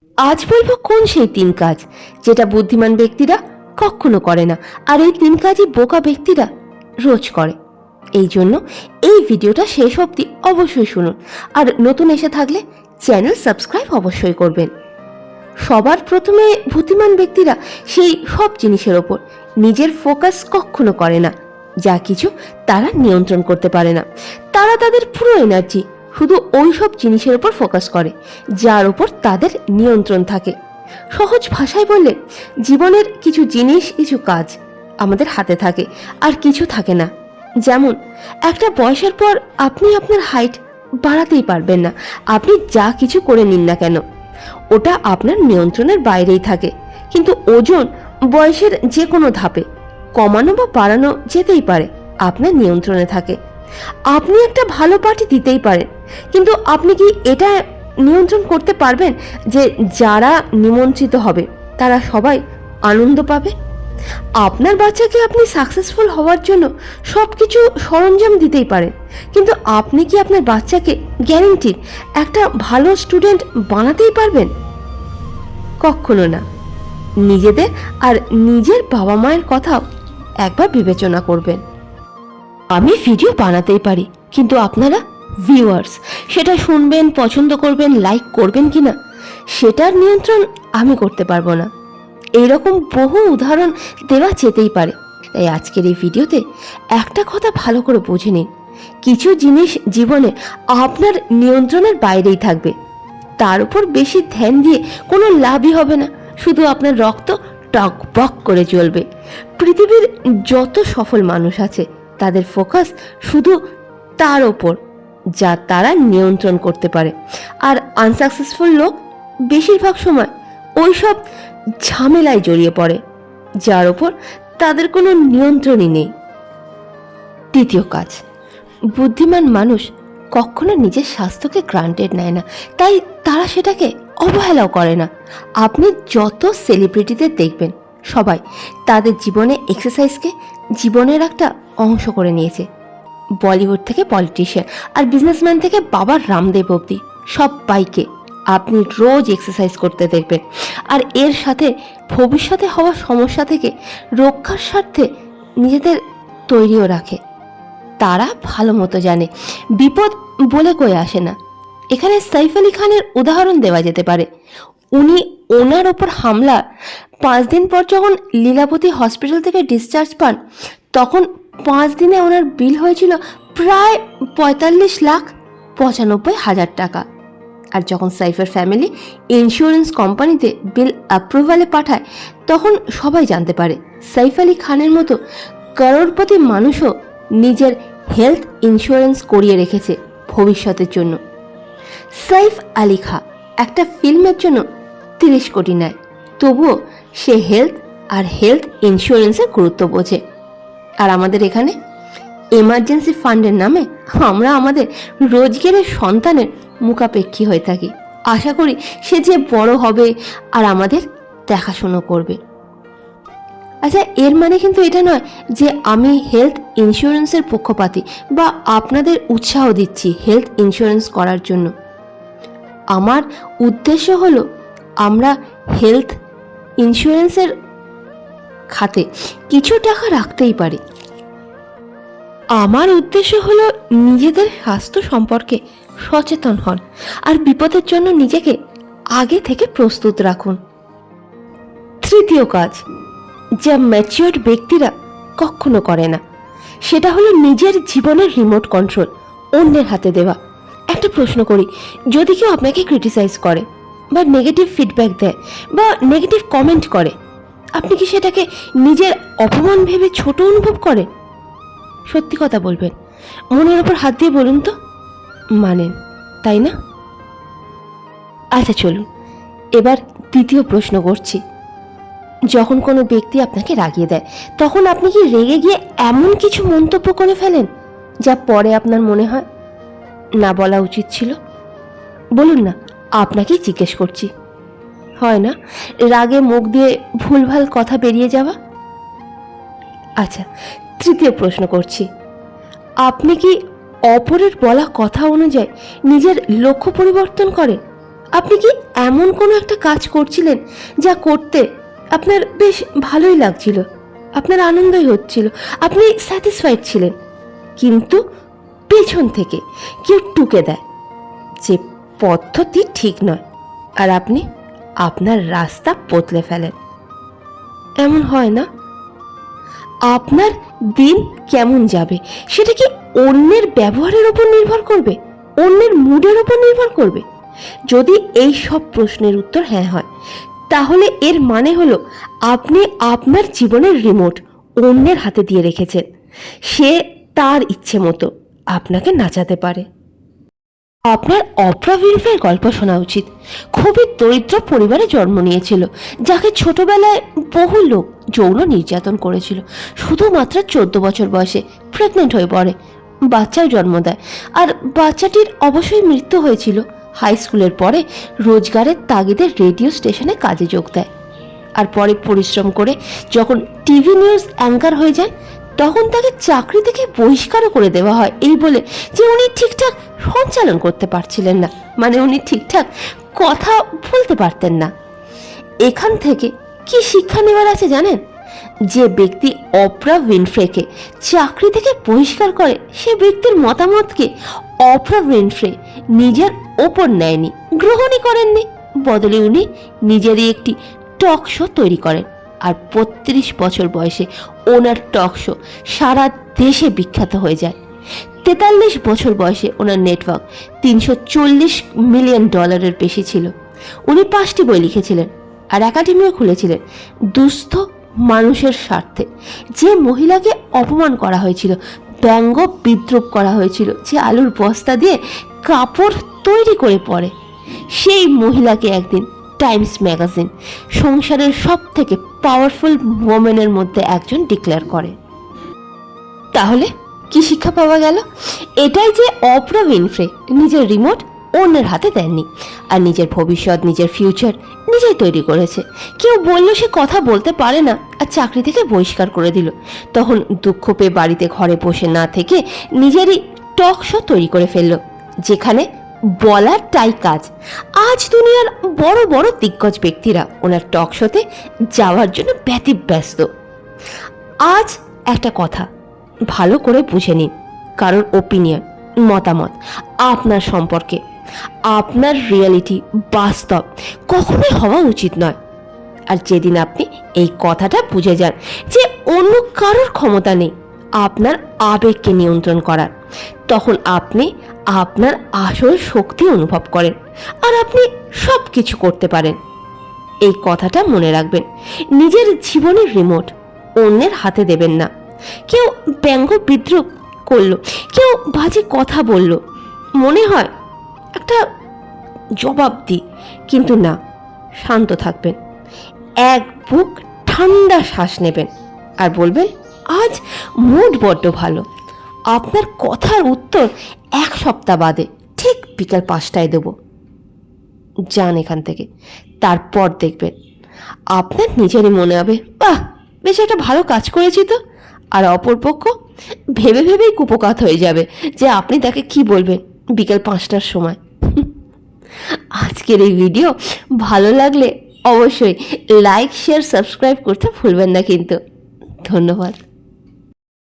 আজ বলবো কোন সেই 3 কাজ যেটা বুদ্ধিমান ব্যক্তিরা কখনো করে না, আর এই 3 কাজই বোকা ব্যক্তিরা রোজ করে। এই জন্য এই ভিডিওটা শেষ অবধি অবশ্যই শুনুন, আর নতুন এসে থাকলে চ্যানেল সাবস্ক্রাইব অবশ্যই করবেন। সবার প্রথমে বুদ্ধিমান ব্যক্তিরা সেই সব জিনিসের ওপর নিজের ফোকাস কখনো করে না যা কিছু তারা নিয়ন্ত্রণ করতে পারে না। তারা তাদের পুরো এনার্জি শুধু ওই সব জিনিসের উপর ফোকাস করে যার উপর তাদের নিয়ন্ত্রণ থাকে। সহজ ভাষায় বললে, জীবনের কিছু জিনিস, কিছু কাজ আমাদের হাতে থাকে আর কিছু থাকে না। যেমন একটা বয়সের পর আপনি আপনার হাইট বাড়াতেই পারবেন না, আপনি যা কিছু করে নিন না কেন ওটা আপনার নিয়ন্ত্রণের বাইরেই থাকে। কিন্তু ওজন বয়সের যে কোনো ধাপে কমানো বা বাড়ানো যেতেই পারে, আপনার নিয়ন্ত্রণে থাকে। আপনি একটা ভালো পার্টি দিতেই পারেন, কিন্তু আপনি কি এটা নিয়ন্ত্রণ করতে পারবেন যে যারা নিমন্ত্রিত হবে তারা সবাই আনন্দ পাবে? আপনার বাচ্চাকে আপনি সাকসেসফুল হওয়ার জন্য সব কিছু সরঞ্জাম দিতেই পারেন, কিন্তু আপনি কি আপনার বাচ্চাকে গ্যারেন্টিড একটা ভালো স্টুডেন্ট বানাতেই পারবেন? কখনো না। নিজেদের আর নিজের বাবা মায়ের কথাও একবার বিবেচনা করবেন। আমি ভিডিও বানাতেই পারি, কিন্তু আপনারা ভিউয়ার্স সেটা শুনবেন, পছন্দ করবেন, লাইক করবেন কিনা সেটার নিয়ন্ত্রণ আমি করতে পারবো না। এইরকম বহু উদাহরণ দেওয়া যেতেই পারে। তাই আজকের এই ভিডিওতে একটা কথা ভালো করে বুঝে নিন, কিছু জিনিস জীবনে আপনার নিয়ন্ত্রণের বাইরেই থাকবে। তার উপর বেশি ধ্যান দিয়ে কোনো লাভই হবে না, শুধু আপনার রক্ত টকবক করে জ্বলবে। পৃথিবীর যত সফল মানুষ আছে তাদের ফোকাস শুধু তার ওপর যা তারা নিয়ন্ত্রণ করতে পারে, আর আনসাকসেসফুল লোক বেশিরভাগ সময় ওই সব ঝামেলায় জড়িয়ে পড়ে যার ওপর তাদের কোনো নিয়ন্ত্রণই নেই। দ্বিতীয় কাজ, বুদ্ধিমান মানুষ কখনো নিজের স্বাস্থ্যকে গ্রান্টেড নেয় না, তাই তারা সেটাকে অবহেলাও করে না। আপনি যত সেলিব্রিটিদের দেখবেন সবাই তাদের জীবনে এক্সারসাইজকে জীবনের একটা অংশ করে নিয়েছে। বলিউড থেকে পলিটিশিয়ান আর বিজনেসম্যান থেকে বাবা রামদেব অবধি সবাইকে আপনি রোজ এক্সারসাইজ করতে দেখবেন, আর এর সাথে ভবিষ্যতে হওয়া সমস্যা থেকে রক্ষার স্বার্থে নিজেদের তৈরিও রাখে। তারা ভালো মতো জানে বিপদ বলে কয়ে আসে না। এখানে সাইফ আলী খানের উদাহরণ দেওয়া যেতে পারে। উনি ওনার ওপর হামলা 5 দিন পর যখন লীলাবতী হসপিটাল থেকে ডিসচার্জ পান, তখন 5 দিনে ওনার বিল হয়েছিল প্রায় 45,95,000 টাকা। আর যখন সাইফের ফ্যামিলি ইন্স্যুরেন্স কোম্পানিতে বিল অ্যাপ্রুভালে পাঠায়, তখন সবাই জানতে পারে সাইফ আলী খানের মতো করোড়পতি মানুষও নিজের হেলথ ইন্স্যুরেন্স করিয়ে রেখেছে ভবিষ্যতের জন্য। সাইফ আলী খান একটা ফিল্মের জন্য 30 কোটি নেয়, তবুও সে হেলথ ইন্স্যুরেন্সের গুরুত্ব বোঝে। আর আমাদের এখানে এমার্জেন্সি ফান্ডের নামে আমরা আমাদের রোজগারের সন্তানের মুখাপেক্ষী হয়ে থাকি। আশা করি সে যে বড় হবে আর আমাদের দেখাশুনো করবে। আচ্ছা, এর মানে কিন্তু এটা নয় যে আমি হেলথ ইন্স্যুরেন্সের পক্ষপাতী বা আপনাদের উৎসাহ দিচ্ছি হেলথ ইন্স্যুরেন্স করার জন্য। আমার উদ্দেশ্য হলো আমরা হেলথ ইন্স্যুরেন্সের খাতে কিছু টাকা রাখতেই পারি। আমার উদ্দেশ্য হলো নিজেদের স্বাস্থ্য সম্পর্কে সচেতন হন আর বিপদের জন্য নিজেকে আগে থেকে প্রস্তুত রাখুন। তৃতীয় কাজ যা ম্যাচিওরড ব্যক্তিরা কখনো করে না, সেটা হলো নিজের জীবনের রিমোট কন্ট্রোল অন্যের হাতে দেওয়া। একটা প্রশ্ন করি, যদি কেউ আপনাকে ক্রিটিসাইজ করে বা নেগেটিভ ফিডব্যাক দেয় বা নেগেটিভ কমেন্ট করে, আপনি কি সেটাকে নিজের অপমান ভেবে ছোট অনুভব করেন? সত্যি কথা বলবেন, মনের ওপর হাত দিয়ে বলুন তো মানেন, তাই না? আচ্ছা চলুন এবার তৃতীয় প্রশ্ন করছি। যখন কোনো ব্যক্তি আপনাকে রাগিয়ে দেয়, তখন আপনি কি রেগে গিয়ে এমন কিছু মন্তব্য করে ফেলেন যা পরে আপনার মনে হয় না বলা উচিত ছিল? বলুন না, আপনাকেই জিজ্ঞেস করছি। হয় না রাগে মুখ দিয়ে ভুলভাল কথা বেরিয়ে যাওয়া? আচ্ছা, তৃতীয় প্রশ্ন করছি, আপনি কি অপরের বলা কথা অনুযায়ী নিজের লক্ষ্য পরিবর্তন করেন? আপনি কি এমন কোনো একটা কাজ করছিলেন যা করতে আপনার বেশ ভালোই লাগছিল, আপনার আনন্দই হচ্ছিল, আপনি স্যাটিসফাইড ছিলেন, কিন্তু পেছন থেকে কেউ টুকে দেয় যে পদ্ধতি ঠিক নয়, আর আপনি আপনার রাস্তা বদলে ফেলেন? এমন হয় না? আপনার দিন কেমন যাবে সেটা কি অন্যের ব্যবহারের উপর নির্ভর করবে, অন্যের মুডের উপর নির্ভর করবে? যদি এই সব প্রশ্নের উত্তর হ্যাঁ হয়, তাহলে এর মানে হলো আপনি আপনার জীবনের রিমোট অন্যের হাতে দিয়ে রেখেছেন। সে তার ইচ্ছে মতো আপনাকে নাচাতে পারে। আপনার অপ্রা উইনফ্রের গল্প শোনা উচিত। খুবই দরিদ্র পরিবারে জন্ম নিয়েছিল, যাকে ছোটবেলায় বহু লোক যৌন নির্যাতন করেছিল। শুধুমাত্র 14 বছর বয়সে প্রেগনেন্ট হয়ে পড়ে, বাচ্চাও জন্ম দেয়, আর বাচ্চাটির অবশ্যই মৃত্যু হয়েছিল। হাই স্কুলের পরে রোজগারের তাগিদে রেডিও স্টেশনে কাজে যোগ দেয়, আর পরে পরিশ্রম করে যখন টিভি নিউজ অ্যাঙ্কার হয়ে যায়, তখন তাকে চাকরি থেকে বহিষ্কারও করে দেওয়া হয় এই বলে যে উনি ঠিকঠাক সঞ্চালন করতে পারছিলেন না, মানে উনি ঠিকঠাক কথা বলতে পারতেন না। এখান থেকে কি শিক্ষা নেওয়ার আছে জানেন? যে ব্যক্তি অপ্রা উইনফ্রেকে চাকরি থেকে বহিষ্কার করে, সে ব্যক্তির মতামতকে অপ্রা উইনফ্রে নিজের ওপর নেয়নি, গ্রহণই করেননি। বদলে উনি নিজেরই একটি টক শো তৈরি করেন, আর 35 বছর বয়সে ওনার টক শো সারা দেশে বিখ্যাত হয়ে যায়। 43 বছর বয়সে ওনার নেটওয়ার্ক $340 মিলিয়ন বেশি ছিল। উনি 5টি বই লিখেছিলেন আর একাডেমিও খুলেছিলেন দুস্থ মানুষের স্বার্থে। যে মহিলাকে অপমান করা হয়েছিল, ব্যঙ্গ বিদ্রুপ করা হয়েছিল, যে আলুর বস্তা দিয়ে কাপড় তৈরি করে পরে, সেই মহিলাকে একদিন টাইমস ম্যাগাজিন সংসারের সব থেকে পাওয়ারফুল ওমেনের মধ্যে একজন ডিক্লেয়ার করে। তাহলে কি শিক্ষা পাওয়া গেল? এটাই যে অপ্রা উইনফ্রে নিজের রিমোট অন্যের হাতে দেননি, আর নিজের ভবিষ্যৎ, নিজের ফিউচার নিজেই তৈরি করেছে। কেউ বললো সে কথা বলতে পারে না আর চাকরি থেকে বহিষ্কার করে দিল, তখন দুঃখ পেয়ে বাড়িতে ঘরে বসে না থেকে নিজেরই টক শো তৈরি করে ফেললো, যেখানে বলারটাই কাজ। আজ দুনিয়ার বড় বড় দিগ্গজ ব্যক্তিরা ওনার টক শোতে যাওয়ার জন্য ব্যতিব্যস্ত। আজ একটা কথা ভালো করে বুঝে নিন, কারোর ওপিনিয়ন, মতামত আপনার সম্পর্কে, আপনার রিয়েলিটি, বাস্তব কখনোই হওয়া উচিত নয়। আর যেদিন আপনি এই কথাটা বুঝে যান যে অন্য কারোর ক্ষমতা নেই আপনার আবেগকে নিয়ন্ত্রণ করার, তখন আপনি আপনার আসল শক্তি অনুভব করেন, আর আপনি সব কিছু করতে পারেন। এই কথাটা মনে রাখবেন, নিজের জীবনের রিমোট অন্যের হাতে দেবেন না। কেউ ব্যঙ্গ বিদ্রুপ করলো, কেউ বাজে কথা বলল, মনে হয় একটা জবাব দিই, কিন্তু না, শান্ত থাকবেন, এক বুক ঠান্ডা শ্বাস নেবেন আর বলবেন আজ মুড বড্ড ভালো। আপনার কথার উত্তর 1 সপ্তাহ বাদে ঠিক বিকাল 5টায় দেব। যান এখান থেকে, তারপর দেখবেন আপনার নিজেরই মনে হবে বাহ, বেশ একটা ভালো কাজ করেছি তো। আর অপরপক্ষ ভেবে ভেবেই কুপকাত হয়ে যাবে যে আপনি তাকে কি বলবেন বিকেল 5টার সময়। আজকের এই ভিডিও ভালো লাগলে অবশ্যই লাইক, শেয়ার, সাবস্ক্রাইব করতে ভুলবেন না কিন্তু। ধন্যবাদ।